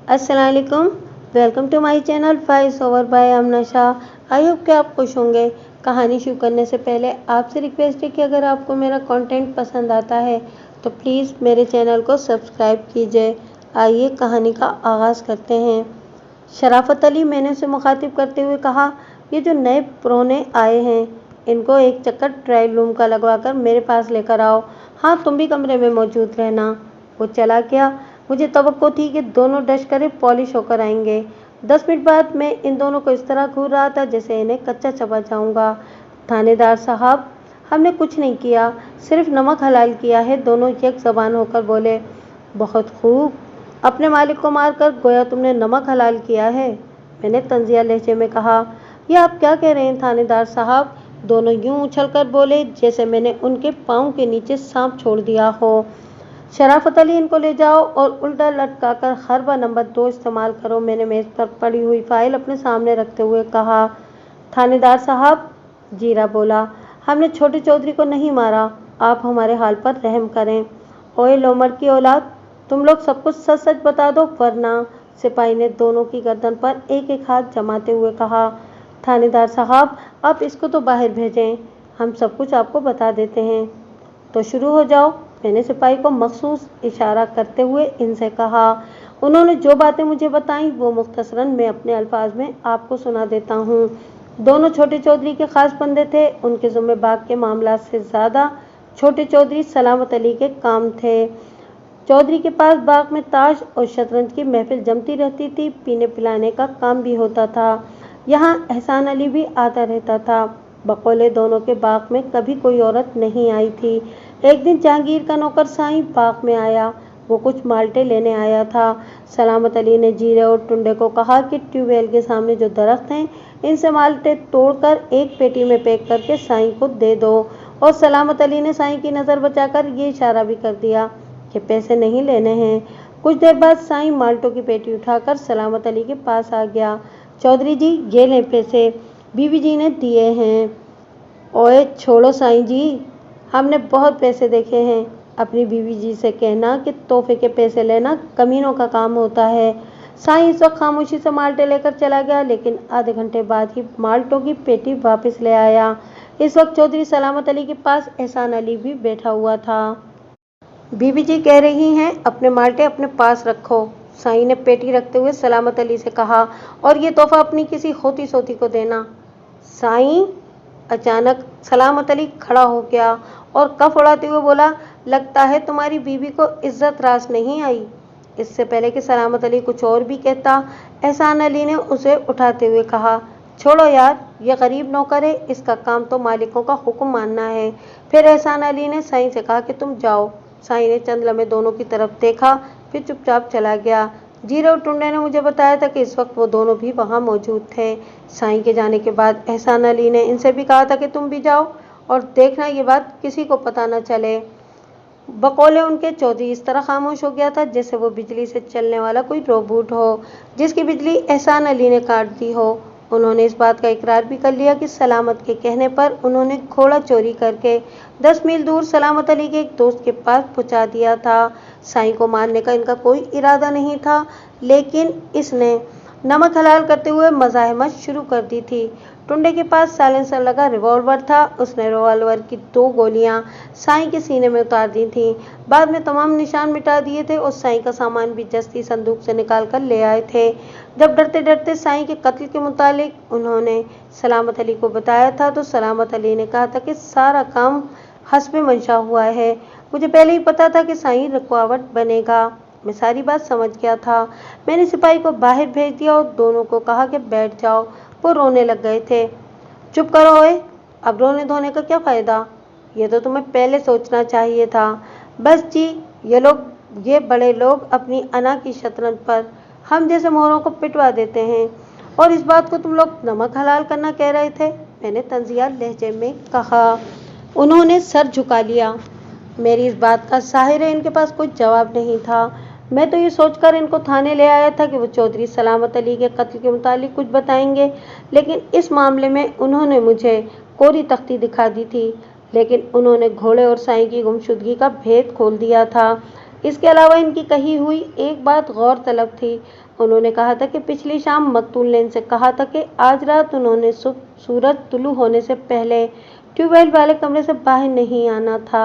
अस्सलाम वालेकुम। Welcome to my channel voice over by Aamna Shah. I hope कि आप खुश होंगे। कहानी शुरू करने से पहले आपसे रिक्वेस्ट है कि अगर आपको मेरा कंटेंट पसंद आता है तो प्लीज़ मेरे चैनल को सब्सक्राइब कीजिए। आइए कहानी का आगाज़ करते हैं। शराफत अली, मैंने उसे मुखातिब करते हुए कहा, ये जो नए प्रोने आए हैं इनको एक चक्कर ट्रायल रूम का लगवाकर मेरे पास लेकर आओ। हाँ, तुम भी कमरे में मौजूद रहना। वो चला गया। मुझे तवक्को थी कि दोनों डश करे पॉलिश होकर आएंगे। 10 मिनट बाद मैं इन दोनों को इस तरह घूर रहा था जैसे इन्हें कच्चा चबा जाऊंगा। थानेदार साहब, हमने कुछ नहीं किया, सिर्फ नमक हलाल किया है। दोनों एक ज़बान होकर बोले। बहुत खूब, अपने मालिक को मारकर गोया तुमने नमक हलाल किया है, मैंने तंजिया लहजे में कहा। ये आप क्या कह रहे हैं थानेदार साहब? दोनों यूं उछलकर बोले जैसे मैंने उनके पाँव के नीचे सांप छोड़ दिया हो। शराफत अली, इनको ले जाओ और उल्टा लटकाकर हरबा नंबर 2 इस्तेमाल करो, मैंने मेज़ पर पड़ी हुई फाइल अपने सामने रखते हुए कहा। थानेदार साहब, जीरा बोला, हमने छोटे चौधरी को नहीं मारा, आप हमारे हाल पर रहम करें। ओए लोमड़ की औलाद, तुम लोग सब कुछ सच सच बता दो वरना, सिपाही ने दोनों की गर्दन पर एक एक हाथ जमाते हुए कहा। थानेदार साहब, आप इसको तो बाहर भेजें, हम सब कुछ आपको बता देते हैं। तो शुरू हो जाओ, मैंने सिपाही को मखसूस इशारा करते हुए इनसे कहा। उन्होंने जो बातें मुझे बताईं वो मुख्तसरन मैं अपने अल्फाज में आपको सुना देता हूँ। दोनों छोटे चौधरी के खास बंदे थे। उनके ज़िम्मे बाग के मामला से ज़्यादा छोटे चौधरी सलामत अली के काम थे। चौधरी के पास बाग में ताश और शतरंज की महफिल जमती रहती थी। पीने पिलाने का काम भी होता था। यहाँ एहसान अली भी आता रहता था। बकौले दोनों के बाग में कभी कोई औरत नहीं आई थी। एक दिन जहांगीर का नौकर साईं बाग में आया। वो कुछ माल्टे लेने आया था। सलामत अली ने जीरे और टुंडे को कहा कि ट्यूबवेल के सामने जो दरख्त हैं इनसे माल्टे तोड़कर एक पेटी में पैक करके साईं को दे दो। और सलामत अली ने साईं की नज़र बचाकर ये इशारा भी कर दिया कि पैसे नहीं लेने हैं। कुछ देर बाद साईं माल्टों की पेटी उठाकर सलामत अली के पास आ गया। चौधरी जी, ये लें पैसे, बीवी जी ने दिए हैं। ओए छोड़ो साईं जी, हमने बहुत पैसे देखे हैं। अपनी बीवी जी से कहना कि तोहफे के पैसे लेना कमीनों का काम होता है। साईं इस वक्त खामोशी से माल्टे लेकर चला गया, लेकिन आधे घंटे बाद ही माल्टों की पेटी वापस ले आया। इस वक्त चौधरी सलामत अली के पास एहसान अली भी बैठा हुआ था। बीवी जी कह रही हैं अपने माल्टे अपने पास रखो, साईं ने पेटी रखते हुए सलामत अली से कहा, और ये तोहफा अपनी किसी होती सोती को देना। साईं, अचानक सलामत अली खड़ा हो गया और कफ उड़ाते हुए बोला, लगता है तुम्हारी बीवी को इज्जत रास नहीं आई। इससे पहले कि सलामत अली कुछ और भी कहता, एहसान अली ने उसे उठाते हुए कहा, छोड़ो यार, ये गरीब नौकर है, इसका काम तो मालिकों का हुक्म मानना है। फिर एहसान अली ने साईं से कहा कि तुम जाओ। साईं ने चंद लम्हे दोनों की तरफ देखा, फिर चुपचाप चला गया। जीरे और टुंडे ने मुझे बताया था कि इस वक्त वो दोनों भी वहाँ मौजूद थे। साईं के जाने के बाद एहसान अली ने इनसे भी कहा था कि तुम भी जाओ और देखना ये बात किसी को पता न चले। बकौले उनके चौधरी इस तरह खामोश हो गया था जैसे वो बिजली से चलने वाला कोई रोबोट हो जिसकी बिजली एहसान अली ने काट दी हो। उन्होंने इस बात का इकरार भी कर लिया कि सलामत के कहने पर उन्होंने घोड़ा चोरी करके 10 मील दूर सलामत अली के एक दोस्त के पास पहुंचा दिया था। साईं को मारने का इनका कोई इरादा नहीं था, लेकिन इसने नमक हलाल करते हुए मज़ाहमत शुरू कर दी थी। टुंडे के पास साइलेंसर लगा रिवॉल्वर था। उसने रिवॉल्वर की 2 गोलियां साईं के सीने में उतार दी थीं। बाद में तमाम निशान मिटा दिए थे और साईं का सामान भी जस्ती संदूक से निकाल कर ले आए थे। जब डरते डरते साईं के कत्ल के मुतालिक उन्होंने सलामत अली को बताया था तो सलामत अली ने कहा था कि सारा काम हस्बे मंशा हुआ है। मुझे पहले ही पता था कि साईं रुकावट बनेगा। मैं सारी बात समझ गया था। मैंने सिपाही को बाहर भेज दिया और दोनों को कहा कि बैठ जाओ। वो रोने लग गए थे। चुप करो ओए, अब रोने धोने का क्या फ़ायदा? ये तो तुम्हें पहले सोचना चाहिए था। बस जी, ये बड़े लोग अपनी अना की शतरंज पर हम जैसे मोहरों को पिटवा देते हैं, और इस बात को तुम लोग नमक हलाल करना कह रहे थे, मैंने तंजिया लहजे में कहा। उन्होंने सर झुका लिया। मेरी इस बात का ज़ाहिर है इनके पास कोई जवाब नहीं था। मैं तो ये सोचकर इनको थाने ले आया था कि वो चौधरी सलामत अली के कत्ल के मुतालिक कुछ बताएंगे, लेकिन इस मामले में उन्होंने मुझे कोरी तख्ती दिखा दी थी। लेकिन उन्होंने घोड़े और साईं की गुमशुदगी का भेद खोल दिया था। इसके अलावा इनकी कही हुई एक बात गौर तलब थी। उन्होंने कहा था कि पिछली शाम मकतूल ने इनसे कहा था कि आज रात उन्होंने सूरज तुलू होने से पहले ट्यूबवेल वाले कमरे से बाहर नहीं आना था।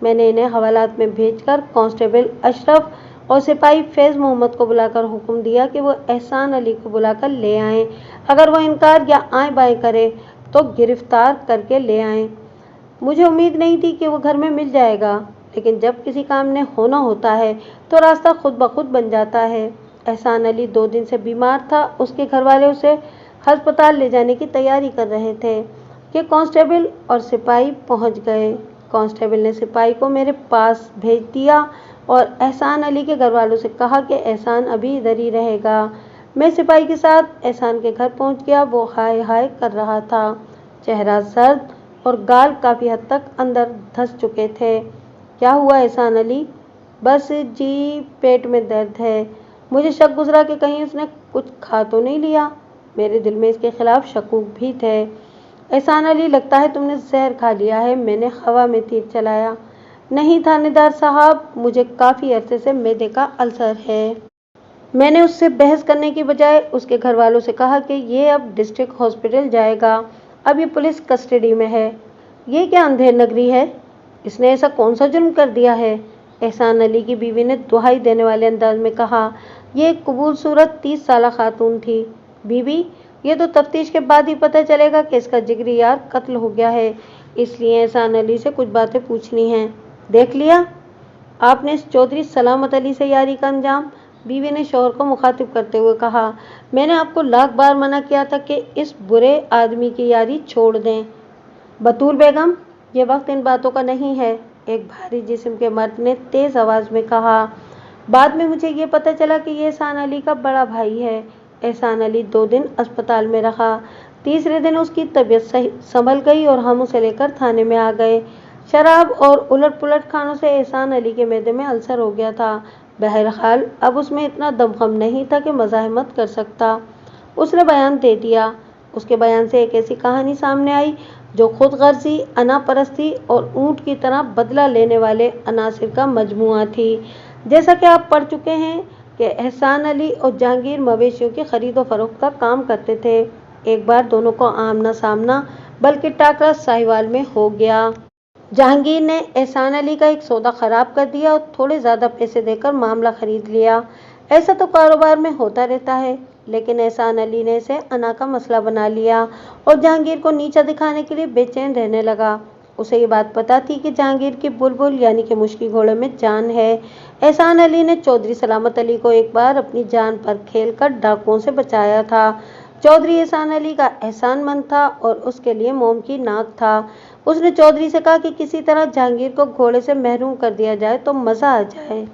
मैंने इन्हें हवालात में भेजकर कांस्टेबल अशरफ और सिपाही फैज़ मोहम्मद को बुलाकर हुक्म दिया कि वो एहसान अली को बुलाकर ले आएं। अगर वो इनकार या आए बाएं करे तो गिरफ्तार करके ले आएं। मुझे उम्मीद नहीं थी कि वो घर में मिल जाएगा, लेकिन जब किसी काम ने होना होता है तो रास्ता खुद ब खुद बन जाता है। एहसान अली 2 दिन से बीमार था। उसके घर वाले उसे अस्पताल ले जाने की तैयारी कर रहे थे कि कांस्टेबल और सिपाही पहुंच गए। कांस्टेबल ने सिपाही को मेरे पास भेज दिया और एहसान अली के घर वालों से कहा कि एहसान अभी इधर ही रहेगा। मैं सिपाही के साथ एहसान के घर पहुंच गया। वो हाय हाय कर रहा था, चेहरा सर्द और गाल काफ़ी हद तक अंदर धंस चुके थे। क्या हुआ एहसान अली? बस जी, पेट में दर्द है। मुझे शक गुजरा कि कहीं उसने कुछ खा तो नहीं लिया। मेरे दिल में इसके खिलाफ शकूक भी थे। एहसान अली, लगता है तुमने जहर खा लिया है। मैंने हवा में तीर चलाया। नहीं थानेदार साहब, मुझे काफ़ी अरसे से मैदे का अल्सर है। मैंने उससे बहस करने की बजाय उसके घर वालों से कहा कि ये अब डिस्ट्रिक्ट हॉस्पिटल जाएगा, अब ये पुलिस कस्टडी में है। ये क्या अंधेर नगरी है? इसने ऐसा कौन सा जुर्म कर दिया है? एहसान अली की बीवी ने दुहाई देने वाले अंदाज में कहा। ये एक खूबसूरत 30 साला खातून थी। बीवी, ये तो तफ्तीश के बाद ही पता चलेगा कि इसका जिगरी यार कत्ल हो गया है, इसलिए एहसान अली से कुछ बातें पूछनी हैं। देख लिया आपने इस चौधरी सलामत अली से यारी का अंजाम? बीवी ने शौहर को मुखातिब करते हुए कहा। मैंने आपको लाख बार मना किया था कि इस बुरे आदमी की यारी छोड़ दें। बतूल बेगम, ये वक्त इन बातों का नहीं है, एक भारी जिस्म के मर्द ने तेज आवाज में कहा। बाद में मुझे ये पता चला कि ये एहसान अली का बड़ा भाई है। एहसान अली 2 दिन अस्पताल में रहा। तीसरे दिन उसकी तबीयत संभल गई और हम उसे लेकर थाने में आ गए। शराब और उलट पुलट खानों से एहसान अली के मैदे में अल्सर हो गया था। बहरहाल अब उसमें इतना दमखम नहीं था कि मज़ाहमत कर सकता। उसने बयान दे दिया। उसके बयान से एक ऐसी कहानी सामने आई जो खुद गर्जी, अनापरस्ती और ऊंट की तरह बदला लेने वाले अनासिर का मजमुआ थी। जैसा कि आप पढ़ चुके हैं कि एहसान अली और जहांगीर मवेशियों की खरीद और फरोख्त का काम करते थे। एक बार दोनों को आमना सामना बल्कि टाकरा साहिवाल में हो गया। जहांगीर ने एहसान अली का एक सौदा खराब कर दिया और थोड़े ज़्यादा पैसे देकर मामला खरीद लिया। ऐसा तो कारोबार में होता रहता है, लेकिन एहसान अली ने इसे अना का मसला बना लिया और जहांगीर को नीचा दिखाने के लिए बेचैन रहने लगा। उसे ये बात पता थी कि जहांगीर की बुलबुल यानी कि मुश्की घोड़े में जान है। एहसान अली ने चौधरी सलामत अली को एक बार अपनी जान पर खेलकर डाकुओं से बचाया था। चौधरी एहसान अली का एहसानमंद था और उसके लिए मोम की नाक था। उसने चौधरी से कहा कि किसी तरह जहांगीर को घोड़े से महरूम कर दिया जाए तो मज़ा आ जाए।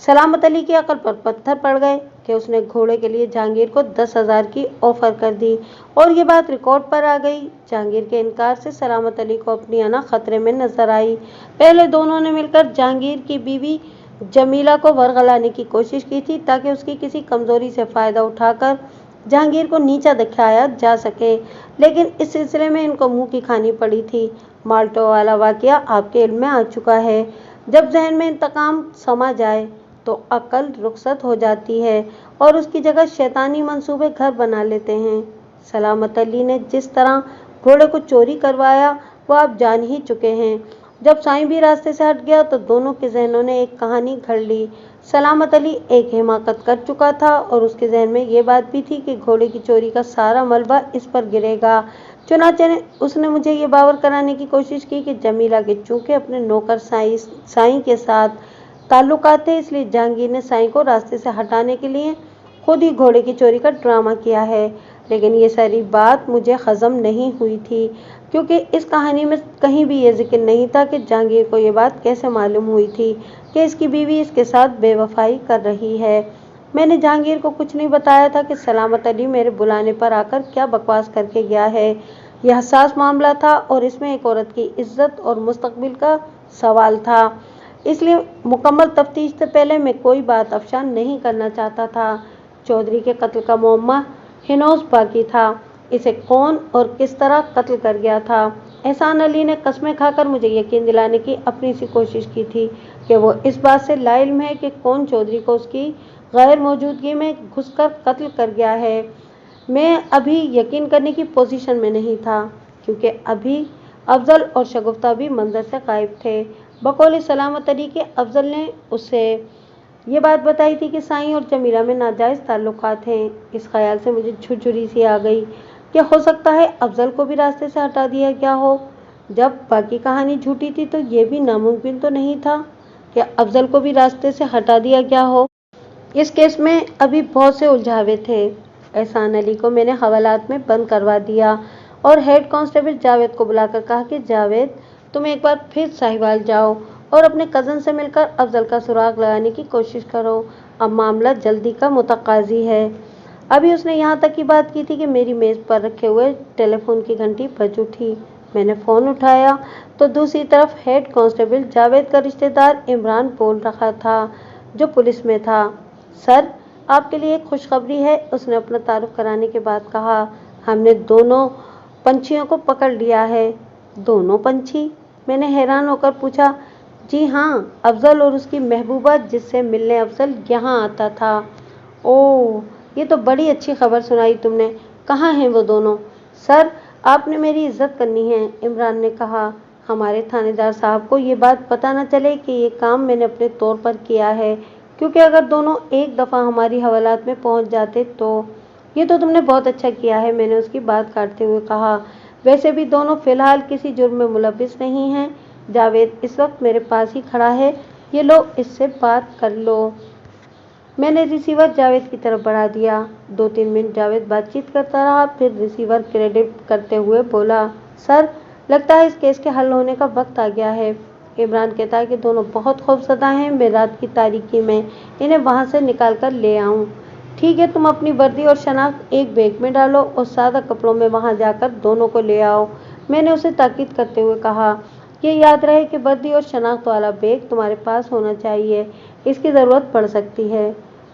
सलामत अली की अकल पर पत्थर पड़ गए कि उसने घोड़े के लिए जहांगीर को 10,000 की ऑफर कर दी और ये बात रिकॉर्ड पर आ गई। जहांगीर के इनकार से सलामत अली को अपनी अना खतरे में नजर आई। पहले दोनों ने मिलकर जहांगीर की बीवी जमीला को वरगलाने की कोशिश की थी ताकि उसकी किसी कमजोरी से फ़ायदा उठाकर जहांगीर को नीचा दिखाया जा सके, लेकिन इस सिलसिले में इनको मुंह की खानी पड़ी थी। माल्टो वाला वाकया आपके इल्म में आ चुका है। जब जहन में इंतकाम समा जाए तो अकल रुखसत हो जाती है और उसकी जगह शैतानी मंसूबे घर बना लेते हैं। सलामत अली ने जिस तरह घोड़े को चोरी करवाया वो आप जान ही चुके हैं। जब साईं भी रास्ते से हट गया तो दोनों के जहनों ने एक कहानी घड़ ली। सलामत अली एक हिमाकत कर चुका था और उसके जहन में ये बात भी थी कि घोड़े की चोरी का सारा मलबा इस पर गिरेगा। चुनाचे उसने मुझे ये बावर कराने की कोशिश की कि जमीला के चूंकि अपने नौकर साईं के साथ ताल्लुकात थे, इसलिए जहांगीर ने साईं को रास्ते से हटाने के लिए खुद ही घोड़े की चोरी का ड्रामा किया है। लेकिन ये सारी बात मुझे हजम नहीं हुई थी, क्योंकि इस कहानी में कहीं भी ये जिक्र नहीं था कि जहांगीर को ये बात कैसे मालूम हुई थी कि इसकी बीवी इसके साथ बेवफाई कर रही है। मैंने जहांगीर को कुछ नहीं बताया था कि सलामत अली मेरे बुलाने पर आकर क्या बकवास करके गया है। यह हसास मामला था और इसमें एक औरत की इज्जत और मुस्तकबिल का सवाल था, इसलिए मुकम्मल तफ्तीश से पहले मैं कोई बात अफशा नहीं करना चाहता था। चौधरी के कत्ल का मुअम्मा हिनौज बाकी था, इसे कौन और किस तरह कत्ल कर गया था। एहसान अली ने कस्में खाकर मुझे यकीन दिलाने की अपनी सी कोशिश की थी कि वो इस बात से लाइल्म है कि कौन चौधरी को उसकी गैर मौजूदगी में घुसकर कत्ल कर गया है। मैं अभी यकीन करने की पोजीशन में नहीं था, क्योंकि अभी अफजल और शगुफ्ता भी मंजर से गायब थे। बकौल सलामत अली के अफजल ने उससे ये बात बताई थी कि साईं और जमीला में नाजायज़ ताल्लुकात हैं। इस ख्याल से मुझे झुरझुरी सी आ गई कि हो सकता है अफजल को भी रास्ते से हटा दिया गया हो। जब बाकी कहानी झूठी थी तो ये भी नामुमकिन तो नहीं था कि अफजल को भी रास्ते से हटा दिया गया हो। इस केस में अभी बहुत से उलझावे थे। एहसान अली को मैंने हवालात में बंद करवा दिया और हेड कांस्टेबल जावेद को बुलाकर कहा कि जावेद, तुम एक बार फिर साहिवाल जाओ और अपने कज़न से मिलकर अफजल का सुराग लगाने की कोशिश करो। अब मामला जल्दी का मुतकाजी है। अभी उसने यहाँ तक की बात की थी कि मेरी मेज़ पर रखे हुए टेलीफोन की घंटी बज उठी। मैंने फ़ोन उठाया तो दूसरी तरफ हेड कांस्टेबल जावेद का रिश्तेदार इमरान बोल रहा था, जो पुलिस में था। सर, आपके लिए एक खुशखबरी है, उसने अपना तारुफ कराने के बाद कहा। हमने दोनों पंछियों को पकड़ लिया है। दोनों पंछी? मैंने हैरान होकर पूछा। जी हाँ, अफजल और उसकी महबूबा, जिससे मिलने अफजल यहाँ आता था। ओह, ये तो बड़ी अच्छी खबर सुनाई तुमने। कहाँ हैं वो दोनों? सर, आपने मेरी इज्जत करनी है, इमरान ने कहा। हमारे थानेदार साहब को ये बात पता न चले कि ये काम मैंने अपने तौर पर किया है, क्योंकि अगर दोनों एक दफ़ा हमारी हवालात में पहुंच जाते तो। ये तो तुमने बहुत अच्छा किया है, मैंने उसकी बात काटते हुए कहा। वैसे भी दोनों फिलहाल किसी जुर्म में मुलविस नहीं हैं। जावेद इस वक्त मेरे पास ही खड़ा है, ये लो, इससे बात कर लो। मैंने रिसीवर जावेद की तरफ बढ़ा दिया। 2-3 मिनट जावेद बातचीत करता रहा, फिर रिसीवर क्रेडिट करते हुए बोला, सर, लगता है इस केस के हल होने का वक्त आ गया है। इमरान कहता है कि दोनों बहुत खौफजदा हैं। मैं रात की तारीकी में इन्हें वहाँ से निकाल कर ले आऊँ। ठीक है, तुम अपनी वर्दी और शनाख्त एक बैग में डालो और सादा कपड़ों में वहाँ जाकर दोनों को ले आओ। मैंने उसे ताकीद करते हुए कहा। ये याद रहे कि वर्दी और शनाख्त वाला बैग तुम्हारे पास होना चाहिए, इसकी ज़रूरत पड़ सकती है।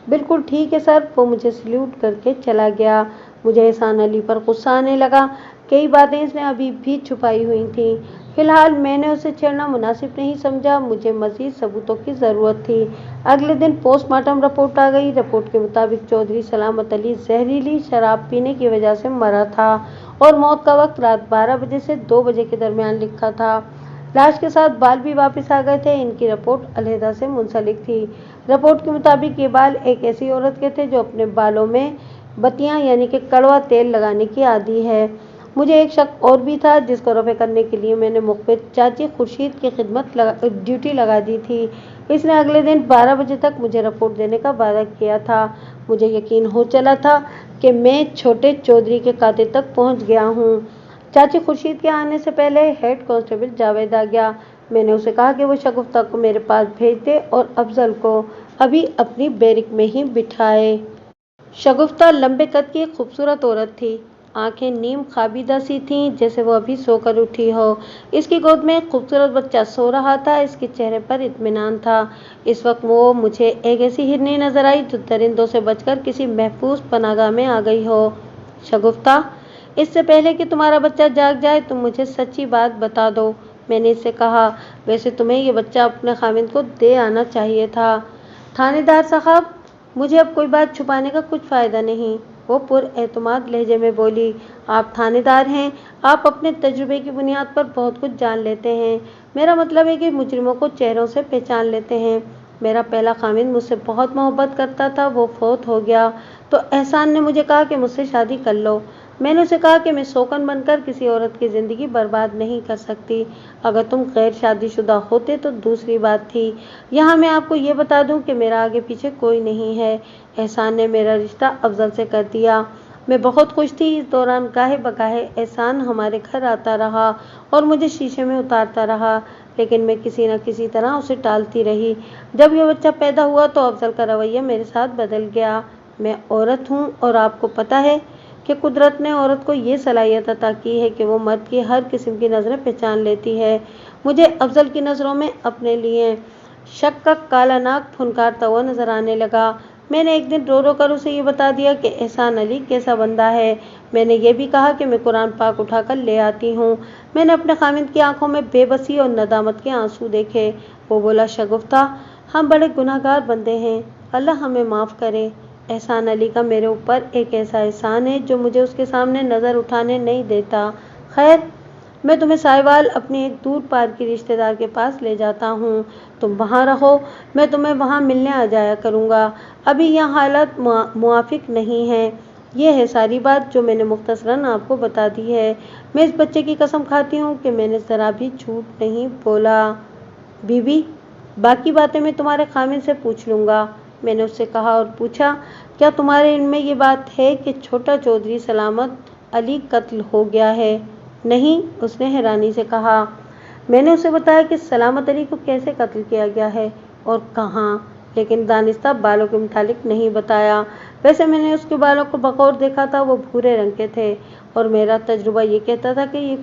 बिल्कुल ठीक है सर, वो मुझे सल्यूट करके चला गया। मुझे एहसान अली पर गुस्सा आने लगा। कई बातें इसने अभी भी छुपाई हुई थीं। फिलहाल मैंने उसे छेड़ना मुनासिब नहीं समझा। मुझे मज़ीद सबूतों की ज़रूरत थी। अगले दिन पोस्टमार्टम रिपोर्ट आ गई। रिपोर्ट के मुताबिक चौधरी सलामत अली जहरीली शराब पीने की वजह से मरा था और मौत का वक्त रात 12 बजे से 2 बजे के दरमियान लिखा था। लाश के साथ बाल भी वापस आ गए थे। इनकी रिपोर्ट अलहदा से मुंसलिक थी। रिपोर्ट के मुताबिक ये बाल एक ऐसी औरत के थे जो अपने बालों में बत्तियां यानी कि कड़वा तेल लगाने की आदी है। मुझे एक शक और भी था, जिसको रफ़े करने के लिए मैंने मुखबिर चाची खुर्शीद की ड्यूटी लगा दी थी। इसने अगले दिन 12 बजे तक मुझे रिपोर्ट देने का वादा किया था। मुझे यकीन हो चला था कि मैं छोटे चौधरी के कातिल तक पहुंच गया हूं। चाची खुर्शीद के आने से पहले हेड कांस्टेबल जावेद आ गया। मैंने उसे कहा कि वो शगुफ्ता को मेरे पास भेज दे और अफजल को अभी अपनी बैरिक में ही बिठाए। शगुफ्ता लंबे कद की एक खूबसूरत औरत थी। आंखें नीम खाबीदा सी थीं, जैसे वो अभी सोकर उठी हो। इसकी गोद में एक खूबसूरत बच्चा सो रहा था। इसके चेहरे पर इत्मीनान था। इस वक्त वो मुझे एक ऐसी हिरनी नजर आई जो दरिंदों से बचकर किसी महफूज पनाहगाह में आ गई हो। शगुफ्ता, इससे पहले कि तुम्हारा बच्चा जाग जाए तुम मुझे सच्ची बात बता दो, मैंने इससे कहा। वैसे तुम्हें ये बच्चा अपने खाविंद को दे आना चाहिए था। थानेदार साहब, मुझे अब कोई बात छुपाने का कुछ फ़ायदा नहीं, वो पुरएतमाद लहजे में बोली। आप थानेदार हैं, आप अपने तजुर्बे की बुनियाद पर बहुत कुछ जान लेते हैं। मेरा मतलब है कि मुजरिमों को चेहरों से पहचान लेते हैं। मेरा पहला खाविंद मुझसे बहुत मोहब्बत करता था, वो फौत हो गया तो एहसान ने मुझे कहा कि मुझसे शादी कर लो। मैंने उसे कहा कि मैं शौकन बनकर किसी औरत की ज़िंदगी बर्बाद नहीं कर सकती। अगर तुम गैर शादीशुदा होते तो दूसरी बात थी। यहाँ मैं आपको ये बता दूँ कि मेरा आगे पीछे कोई नहीं है। एहसान ने मेरा रिश्ता अफजल से कर दिया। मैं बहुत खुश थी। इस दौरान गाहे बगाहे एहसान हमारे घर आता रहा और मुझे शीशे में उतारता रहा, लेकिन मैं किसी न किसी तरह उसे टालती रही। जब यह बच्चा पैदा हुआ तो अफजल का रवैया मेरे साथ बदल गया। मैं औरत हूँ और आपको पता है कि कुदरत ने औरत को ये सलाहियत अता की है कि वो मर्द की हर किस्म की नज़रें पहचान लेती है। मुझे अफजल की नज़रों में अपने लिए शक का काला नाग फुनकारता हुआ नजर आने लगा। मैंने एक दिन रो रो कर उसे ये बता दिया कि एहसान अली कैसा बंदा है। मैंने ये भी कहा कि मैं कुरान पाक उठा कर ले आती हूँ। मैंने अपने खामिद की आंखों में बेबसी और नदामत के आंसू देखे। वो बोला, शगुफ्ता, हम बड़े गुनाहगार बंदे हैं, अल्लाह हमें माफ़ करे। एहसान अली का मेरे ऊपर एक ऐसा एहसान है जो मुझे उसके सामने नज़र उठाने नहीं देता। खैर, मैं तुम्हें साहिवाल अपनी एक दूर पार की रिश्तेदार के पास ले जाता हूँ, तुम वहाँ रहो, मैं तुम्हें वहाँ मिलने आ जाया करूँगा। अभी यह हालत मुआफिक नहीं है। ये है सारी बात जो मैंने मुख्तसरन आपको बता दी है। मैं इस बच्चे की कसम खाती हूँ कि मैंने ज़रा भी झूठ नहीं बोला। बीबी, बाकी बातें मैं तुम्हारे खामिद से पूछ लूँगा। मैंने उससे कहा और पूछा, क्या तुम्हारे इनमें ये बात है कि छोटा चौधरी सलामत अली कत्ल हो गया है? नहीं, उसने हैरानी से कहा। मैंने उसे बताया कि सलामत अली को कैसे कत्ल किया गया है और कहाँ, लेकिन दानिस्ता बालों के मुतालिक नहीं बताया। वैसे मैंने उसके बालों को बकौर देखा था, वो भूरे रंग के थे और मेरा तजुर्बा ये कहता था कि ये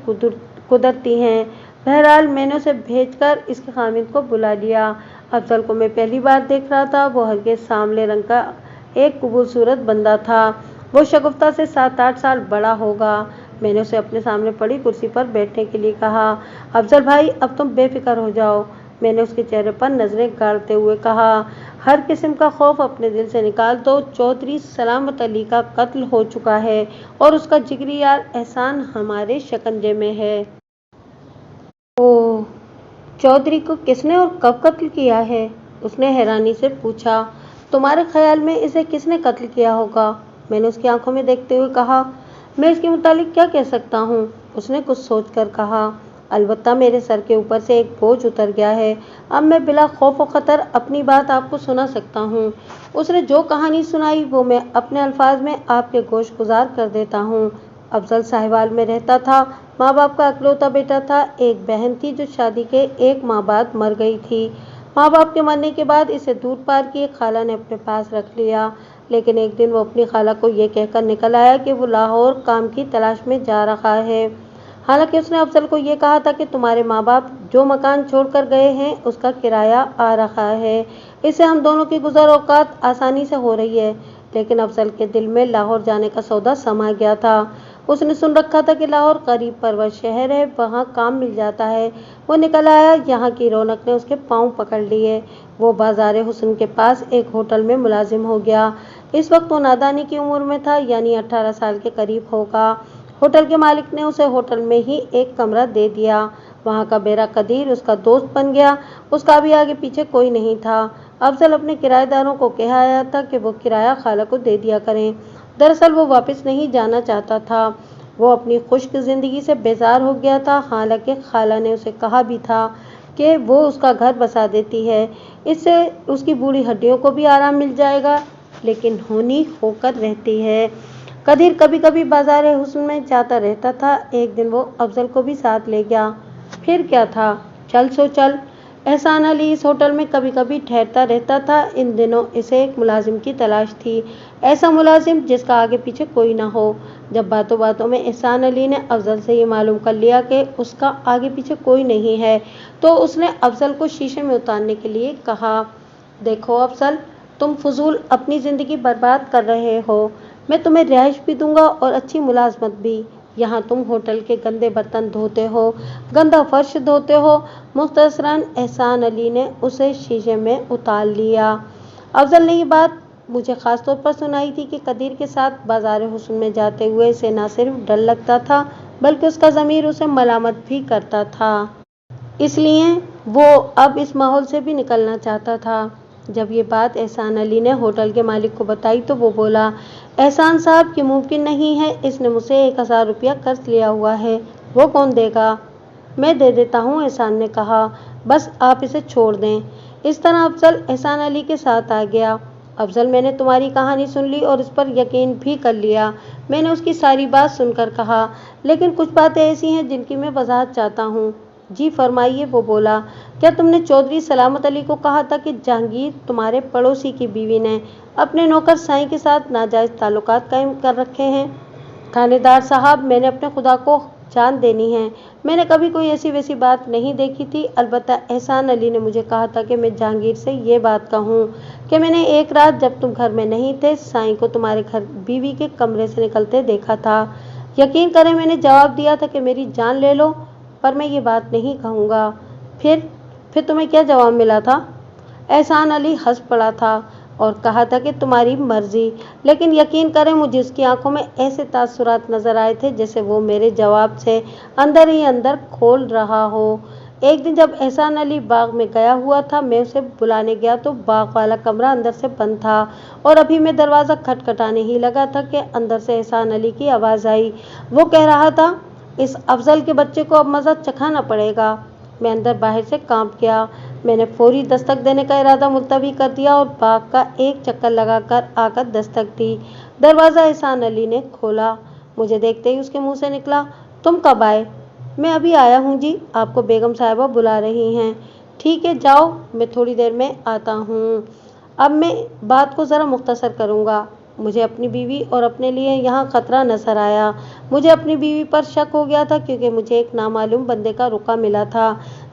कुदरती हैं। बहरहाल मैंने उसे भेजकर इसके खामिद को बुला लिया। अफजल को मैं पहली बार देख रहा था। वो हल्के सांवले रंग का एक खूबसूरत बंदा था। वो शगुफ्ता से 7-8 साल बड़ा होगा। मैंने उसे अपने सामने पड़ी कुर्सी पर बैठने के लिए कहा। अफजल भाई, अब तुम बेफिक्र हो जाओ। मैंने उसके चेहरे पर नजरें गाड़ते हुए कहा, हर किस्म का खौफ अपने दिल से निकाल दो। चौधरी सलामत अली का कत्ल हो चुका है और उसका जिगरी यार एहसान हमारे शिकंजे में है। ओह, चौधरी को किसने और कब कत्ल किया है? उसने हैरानी से पूछा। तुम्हारे ख्याल में इसे किसने कत्ल किया होगा? मैंने उसकी आंखों में देखते हुए कहा। मैं इसके मुतालिक क्या कह सकता हूँ? उसने कुछ सोचकर कहा। अलबत्ता मेरे सर के ऊपर से एक बोझ उतर गया है। अब मैं बिला खौफ व खतर अपनी बात आपको सुना सकता हूँ। उसने जो कहानी सुनाई वो मैं अपने अल्फाज में आपके गोश गुजार कर देता हूँ। अफजल साहिवाल में रहता था। माँ बाप का अकलौता बेटा था। एक बहन थी जो शादी के 1 माह बाद मर गई थी। माँ बाप के मरने के बाद इसे दूर पार की एक खाला ने अपने पास रख लिया, लेकिन एक दिन वो अपनी खाला को ये कहकर निकल आया कि वो लाहौर काम की तलाश में जा रहा है। हालांकि उसने अफजल को ये कहा था कि तुम्हारे माँ बाप जो मकान छोड़कर गए हैं उसका किराया आ रहा है, इससे हम दोनों की गुजर औकात आसानी से हो रही है। लेकिन अफजल के दिल में लाहौर जाने का सौदा समा गया था। उसने सुन रखा था कि लाहौर करीब परवर शहर है, वहाँ काम मिल जाता है। वो निकल आया। यहाँ की रौनक ने उसके पाँव पकड़ लिए। वो बाजार हुस्न के पास एक होटल में मुलाजिम हो गया। इस वक्त वो नादानी की उम्र में था, यानी 18 साल के करीब होगा। होटल के मालिक ने उसे होटल में ही एक कमरा दे दिया। वहाँ का बेरा कदीर उसका दोस्त बन गया। उसका भी आगे पीछे कोई नहीं था। अफजल अपने किराएदारों को कह आया था कि वो किराया खाला को दे दिया करें। दरअसल वो वापस नहीं जाना चाहता था। वो अपनी खुश्क ज़िंदगी से बेजार हो गया था। हालांकि खाला ने उसे कहा भी था कि वो उसका घर बसा देती है, इससे उसकी बूढ़ी हड्डियों को भी आराम मिल जाएगा, लेकिन होनी होकर रहती है। कदीर कभी कभी बाजार हुस्न में जाता रहता था। एक दिन वो अफजल को भी साथ ले गया। फिर क्या था, चल सो चल। एहसान अली इस होटल में कभी कभी ठहरता रहता था। इन दिनों इसे एक मुलाजिम की तलाश थी, ऐसा मुलाजिम जिसका आगे पीछे कोई ना हो। जब बातों बातों में एहसान अली ने अफजल से ये मालूम कर लिया कि उसका आगे पीछे कोई नहीं है, तो उसने अफजल को शीशे में उतारने के लिए कहा, देखो अफजल, तुम फजूल अपनी ज़िंदगी बर्बाद कर रहे हो। मैं तुम्हें रिहाइश भी दूंगा और अच्छी मुलाजमत भी। यहाँ तुम होटल के गंदे बर्तन धोते हो, गंदा फर्श धोते हो। मुख्तसरन एहसान अली ने उसे शीशे में उतार लिया। अफजल ने ये बात मुझे ख़ास तौर पर सुनाई थी कि कदीर के साथ बाजार हुस्न में जाते हुए इसे न सिर्फ डर लगता था, बल्कि उसका ज़मीर उसे मलामत भी करता था। इसलिए वो अब इस माहौल से भी निकलना चाहता था। जब ये बात एहसान अली ने होटल के मालिक को बताई तो वो बोला, एहसान साहब, कि मुमकिन नहीं है, इसने मुझसे 1000 रुपया कर्ज लिया हुआ है। वो कौन देगा? मैं दे देता हूँ, एहसान ने कहा, बस आप इसे छोड़ दें। इस तरह अफजल एहसान अली के साथ आ गया। अफजल, मैंने तुम्हारी कहानी सुन ली और इस पर यकीन भी कर लिया। मैंने उसकी सारी बात सुनकर कहा, लेकिन कुछ बातें ऐसी हैं जिनकी मैं वजाहत चाहता हूँ। जी फरमाइए, वो बोला। क्या तुमने चौधरी सलामत अली को कहा था कि जहांगीर, तुम्हारे पड़ोसी की बीवी, ने अपने नौकर साईं के साथ नाजायज़ ताल्लुकात कायम कर रखे हैं? थानेदार साहब, मैंने अपने खुदा को जान देनी है। मैंने कभी कोई ऐसी वैसी बात नहीं देखी थी। अलबत्ता एहसान अली ने मुझे कहा था कि मैं जहांगीर से ये बात कहूँ कि मैंने एक रात जब तुम घर में नहीं थे साईं को तुम्हारे घर बीवी के कमरे से निकलते देखा था। यकीन करें मैंने जवाब दिया था कि मेरी जान ले लो पर मैं ये बात नहीं कहूँगा। फिर तुम्हें क्या जवाब मिला था? एहसान अली हंस पड़ा था और कहा था कि तुम्हारी मर्जी। लेकिन यकीन करें मुझे उसकी आंखों में ऐसे तासुरात नजर आए थे जैसे वो मेरे जवाब से अंदर ही अंदर खोल रहा हो। एक दिन जब एहसान अली बाग में गया हुआ था मैं उसे बुलाने गया तो बाग वाला कमरा अंदर से बंद था और अभी मैं दरवाज़ा खटखटाने ही लगा था कि अंदर से एहसान अली की आवाज़ आई। वो कह रहा था, इस अफजल के बच्चे को अब मज़ा चखाना पड़ेगा। मैं अंदर बाहर से कांप गया। मैंने फौरी दस्तक देने का इरादा मुलतवी कर दिया और बाग का एक चक्कर लगाकर आकर दस्तक दी। दरवाज़ा एहसान अली ने खोला। मुझे देखते ही उसके मुंह से निकला, तुम कब आए? मैं अभी आया हूँ जी, आपको बेगम साहिबा बुला रही हैं। ठीक है जाओ, मैं थोड़ी देर में आता हूँ। अब मैं बात को ज़रा मुख्तसर करूँगा। मुझे अपनी बीवी और अपने लिए यहाँ ख़तरा नजर आया। मुझे अपनी बीवी पर शक हो गया था क्योंकि मुझे एक नामालूम बंदे का रुका मिला था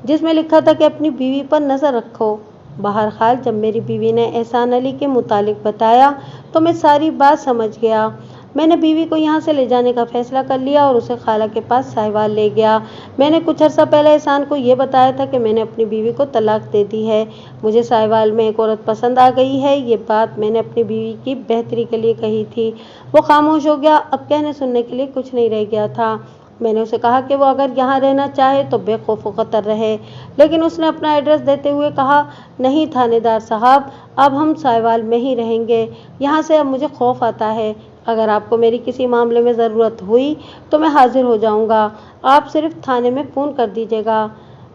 जिसमें लिखा था कि अपनी बीवी पर नज़र रखो। बहरहाल जब मेरी बीवी ने एहसान अली के मुतालिक बताया तो मैं सारी बात समझ गया। मैंने बीवी को यहाँ से ले जाने का फैसला कर लिया और उसे खाला के पास साहिवाल ले गया। मैंने कुछ अर्सा पहले एहसान को ये बताया था कि मैंने अपनी बीवी को तलाक दे दी है। मुझे साहिवाल में एक औरत पसंद आ गई है। ये बात मैंने अपनी बीवी की बेहतरी के लिए कही थी। वो खामोश हो गया। अब कहने सुनने के लिए कुछ नहीं रह गया था। मैंने उसे कहा कि वो अगर यहाँ रहना चाहे तो बेखौफ खतर रहे, लेकिन उसने अपना एड्रेस देते हुए कहा, नहीं थानेदार साहब, अब हम साहिवाल में ही रहेंगे। यहाँ से अब मुझे खौफ आता है। अगर आपको मेरी किसी मामले में ज़रूरत हुई तो मैं हाजिर हो जाऊँगा। आप सिर्फ थाने में फ़ोन कर दीजिएगा।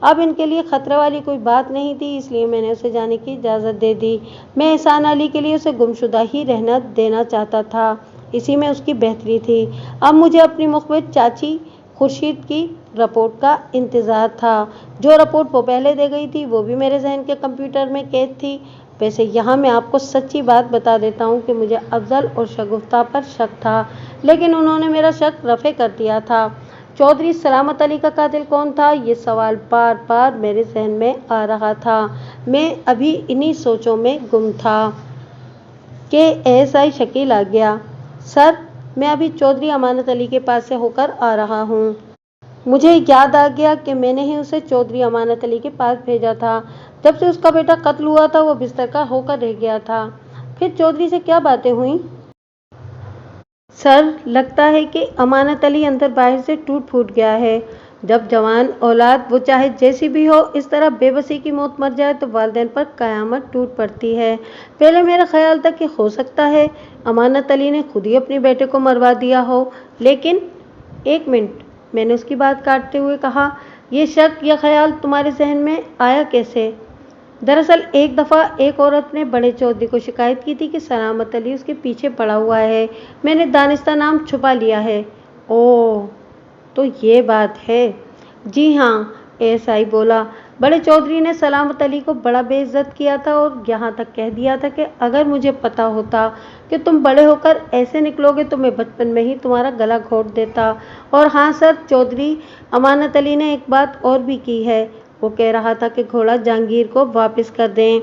अब इनके लिए ख़तरे वाली कोई बात नहीं थी, इसलिए मैंने उसे जाने की इजाज़त दे दी। मैं एहसान अली के लिए उसे गुमशुदा ही रहना देना चाहता था, इसी में उसकी बेहतरी थी। अब मुझे अपनी मुखबिर चाची खुर्शीद की रिपोर्ट का इंतज़ार था। जो रिपोर्ट वो पहले दे गई थी वो भी मेरे जहन के कंप्यूटर में कैद थी। वैसे यहाँ मैं आपको सच्ची बात बता देता हूँ कि मुझे अफजल और शगुफ्ता पर शक था, लेकिन उन्होंने मेरा शक रफ़े कर दिया था। चौधरी सलामत अली का कातिल कौन था, ये सवाल बार बार मेरे जहन में आ रहा था। मैं अभी इन्हीं सोचों में गुम था कि एएसआई शकील आ गया। सर, मैं अभी चौधरी अमानत अली के पास से होकर आ रहा हूँ। मुझे याद आ गया कि मैंने ही उसे चौधरी अमानत अली के पास भेजा था। जब से उसका बेटा कत्ल हुआ था वो बिस्तर का होकर रह गया था। फिर चौधरी से क्या बातें हुई? सर, लगता है कि अमानत अली अंदर बाहर से टूट फूट गया है। जब जवान औलाद वो चाहे जैसी भी हो इस तरह बेबसी की मौत मर जाए तो वालिदैन पर क़यामत टूट पड़ती है। पहले मेरा ख्याल था कि हो सकता है अमानत अली ने खुद ही अपने बेटे को मरवा दिया हो, लेकिन एक मिनट, मैंने उसकी बात काटते हुए कहा, यह शक या ख्याल तुम्हारे जहन में आया कैसे? दरअसल एक दफ़ा एक औरत ने बड़े चौधरी को शिकायत की थी कि सलामत अली उसके पीछे पड़ा हुआ है। मैंने दानिस्ता नाम छुपा लिया है। ओह, तो ये बात है। जी हाँ, एएसआई बोला। बड़े चौधरी ने सलामत अली को बड़ा बेइज्जत किया था और यहाँ तक कह दिया था कि अगर मुझे पता होता कि तुम बड़े होकर ऐसे निकलोगे तो मैं बचपन में ही तुम्हारा गला घोंट देता। और हाँ सर, चौधरी अमानत अली ने एक बात और भी की है। वो कह रहा था कि घोड़ा जहांगीर को वापस कर दें।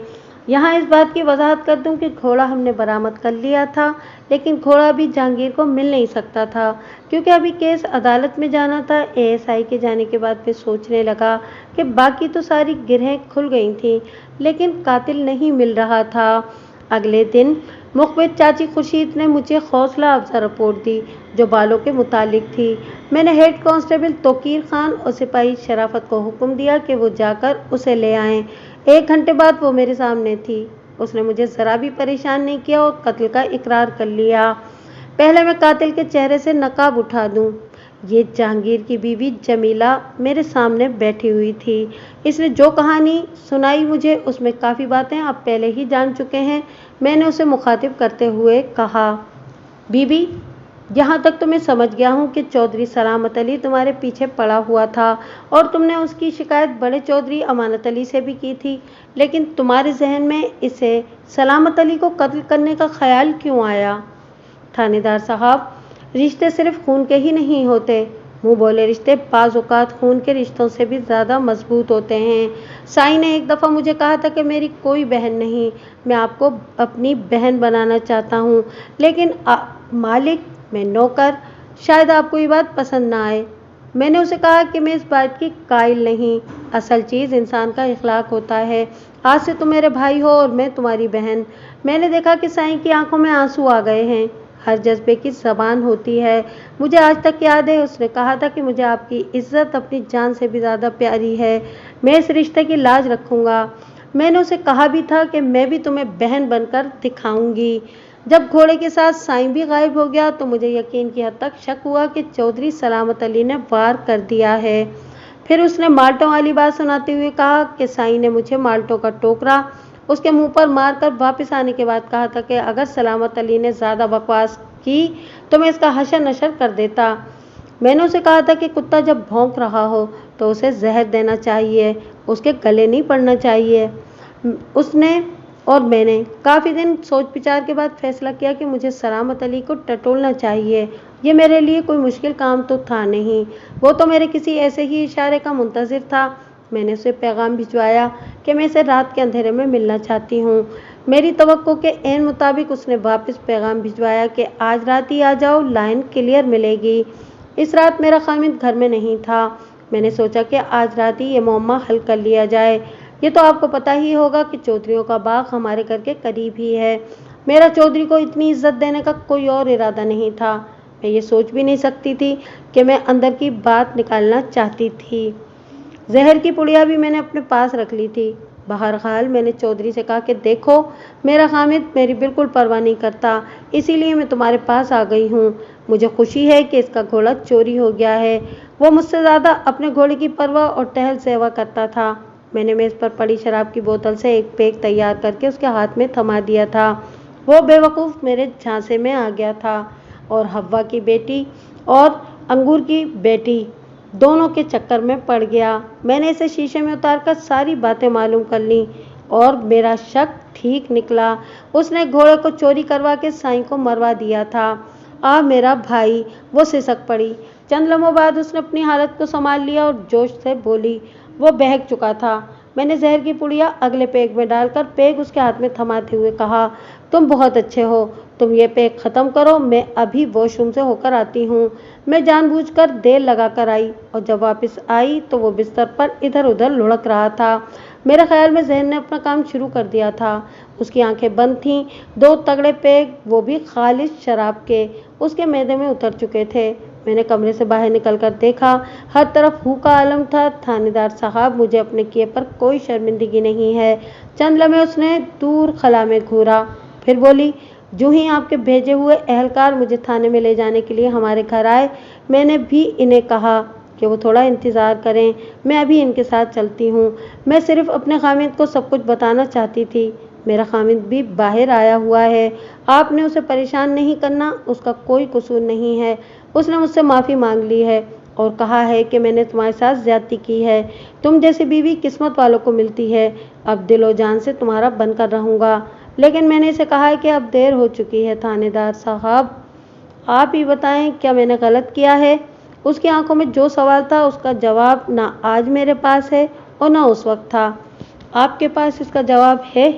यहाँ इस बात की वजाहत कर दूं कि घोड़ा हमने बरामद कर लिया था, लेकिन घोड़ा अभी जहांगीर को मिल नहीं सकता था क्योंकि अभी केस अदालत में जाना था। एएसआई के जाने के बाद मैं सोचने लगा कि बाकी तो सारी गिरहें खुल गई थी, लेकिन कातिल नहीं मिल रहा था। अगले दिन मुखबिर चाची खुर्शीद ने मुझे हौसला अफजा रिपोर्ट दी जो बालों के मुतालिक थी। मैंने हेड कांस्टेबल तोकीर खान और सिपाही शराफत को हुक्म दिया कि वो जाकर उसे ले आएं। 1 घंटे बाद वो मेरे सामने थी। उसने मुझे ज़रा भी परेशान नहीं किया और कत्ल का इकरार कर लिया। पहले मैं कातिल के चेहरे से नकाब उठा दूं। ये जहांगीर की बीवी जमीला मेरे सामने बैठी हुई थी। इसने जो कहानी सुनाई मुझे उसमें काफ़ी बातें आप पहले ही जान चुके हैं। मैंने उसे मुखातिब करते हुए कहा, बीबी, यहाँ तक तो मैं समझ गया हूँ कि चौधरी सलामत अली तुम्हारे पीछे पड़ा हुआ था और तुमने उसकी शिकायत बड़े चौधरी अमानत अली से भी की थी, लेकिन तुम्हारे जहन में इसे सलामत अली को कत्ल करने का ख्याल क्यों आया? थानेदार साहब, रिश्ते सिर्फ खून के ही नहीं होते, मुंह बोले रिश्ते बाज़ औक़ात खून के रिश्तों से भी ज़्यादा मजबूत होते हैं। साईं ने एक दफ़ा मुझे कहा था कि मेरी कोई बहन नहीं, मैं आपको अपनी बहन बनाना चाहता हूँ, लेकिन मालिक मैं नौकर, शायद आपको ये बात पसंद ना आए। मैंने उसे कहा कि मैं इस बात की कायल नहीं, असल चीज़ इंसान का इखलाक होता है। आज से तुम मेरे भाई हो और मैं तुम्हारी बहन। मैंने देखा कि साईं की आंखों में आंसू आ गए हैं। हर जज्बे की ज़बान होती है। मुझे आज तक याद है उसने कहा था कि मुझे आपकी इज्जत अपनी जान से भी ज़्यादा प्यारी है, मैं इस रिश्ते की लाज रखूँगा। मैंने उसे कहा भी था कि मैं भी तुम्हें बहन बनकर दिखाऊंगी। जब घोड़े के साथ साईं भी गायब हो गया तो मुझे यकीन की हद तक शक हुआ कि चौधरी सलामत अली ने वार कर दिया है। फिर उसने माल्टों वाली बात सुनाते हुए कहा कि साईं ने मुझे माल्टों का टोकरा उसके मुंह पर मारकर वापस आने के बाद कहा था कि अगर सलामत अली ने ज़्यादा बकवास की तो मैं इसका हशर नशर कर देता। मैंने उसे कहा था कि कुत्ता जब भौंक रहा हो तो उसे जहर देना चाहिए, उसके गले नहीं पड़ना चाहिए। उसने और मैंने काफ़ी दिन सोच विचार के बाद फैसला किया कि मुझे सलामत अली को टटोलना चाहिए। ये मेरे लिए कोई मुश्किल काम तो था नहीं, वो तो मेरे किसी ऐसे ही इशारे का मुंतज़िर था। मैंने उसे पैगाम भिजवाया कि मैं इसे रात के अंधेरे में मिलना चाहती हूँ। मेरी तवक्को के ऐन मुताबिक उसने वापस पैगाम भिजवाया कि आज रात ही आ जाओ, लाइन क्लियर मिलेगी। इस रात मेरा खामिद घर में नहीं था। मैंने सोचा कि आज रात ही ये मुअम्मा हल कर लिया जाए। ये तो आपको पता ही होगा कि चौधरियों का बाग हमारे घर के करीब ही है। मेरा चौधरी को इतनी इज्जत देने का कोई और इरादा नहीं था। मैं ये सोच भी नहीं सकती थी कि मैं अंदर की बात निकालना चाहती थी। जहर की पुड़िया भी मैंने अपने पास रख ली थी। बहरहाल मैंने चौधरी से कहा कि देखो, मेरा हामिद मेरी बिल्कुल परवाह नहीं करता, इसीलिए मैं तुम्हारे पास आ गई हूँ। मुझे खुशी है कि इसका घोड़ा चोरी हो गया है। वो मुझसे ज़्यादा अपने घोड़े की परवाह और टहल सेवा करता था। मैंने मेज़ पर पड़ी शराब की बोतल से एक पेग तैयार करके उसके हाथ में थमा दिया था। वो बेवकूफ़ मेरे झांसे में आ गया था और हव्वा की बेटी और अंगूर की बेटी दोनों के चक्कर में पड़ गया। मैंने इसे शीशे में उतारकर सारी बातें मालूम कर लीं और मेरा शक ठीक निकला। उसने घोड़े को चोरी करवा के साईं को मरवा दिया था। मेरा भाई, वो सिसक पड़ी। चंद लम्हों बाद उसने अपनी हालत को संभाल लिया और जोश से बोली। वो बहक चुका था। मैंने जहर की पुड़िया अगले पेग में डालकर पेग उसके हाथ में थमाते हुए कहा, तुम बहुत अच्छे हो, तुम ये पेग ख़त्म करो, मैं अभी वॉशरूम से होकर आती हूँ। मैं जानबूझकर देर लगा कर आई और जब वापस आई तो वो बिस्तर पर इधर उधर लुढ़क रहा था। मेरे ख्याल में जहर ने अपना काम शुरू कर दिया था। उसकी आंखें बंद थीं। 2 तगड़े पेग, वो भी खालिश शराब के, उसके मैदे में उतर चुके थे। मैंने कमरे से बाहर निकलकर देखा, हर तरफ हू का आलम था। थानेदार साहब, मुझे अपने किए पर कोई शर्मिंदगी नहीं है। चंद लम्हे उसने दूर खला में घूरा, फिर बोली, जो ही आपके भेजे हुए एहलकार मुझे थाने में ले जाने के लिए हमारे घर आए, मैंने भी इन्हें कहा कि वो थोड़ा इंतज़ार करें, मैं अभी इनके साथ चलती हूँ। मैं सिर्फ अपने खामिद को सब कुछ बताना चाहती थी। मेरा खामिद भी बाहर आया हुआ है, आपने उसे परेशान नहीं करना, उसका कोई कसूर नहीं है। उसने मुझसे माफ़ी मांग ली है और कहा है कि मैंने तुम्हारे साथ ज्यादती की है। तुम जैसी बीवी किस्मत वालों को मिलती है। अब दिलो जान से तुम्हारा बनकर रहूँगा। लेकिन मैंने इसे कहा है कि अब देर हो चुकी है। थानेदार साहब, आप ही बताएं, क्या मैंने गलत किया है? उसकी आंखों में जो सवाल था उसका जवाब ना आज मेरे पास है और ना उस वक्त था। आपके पास इसका जवाब है?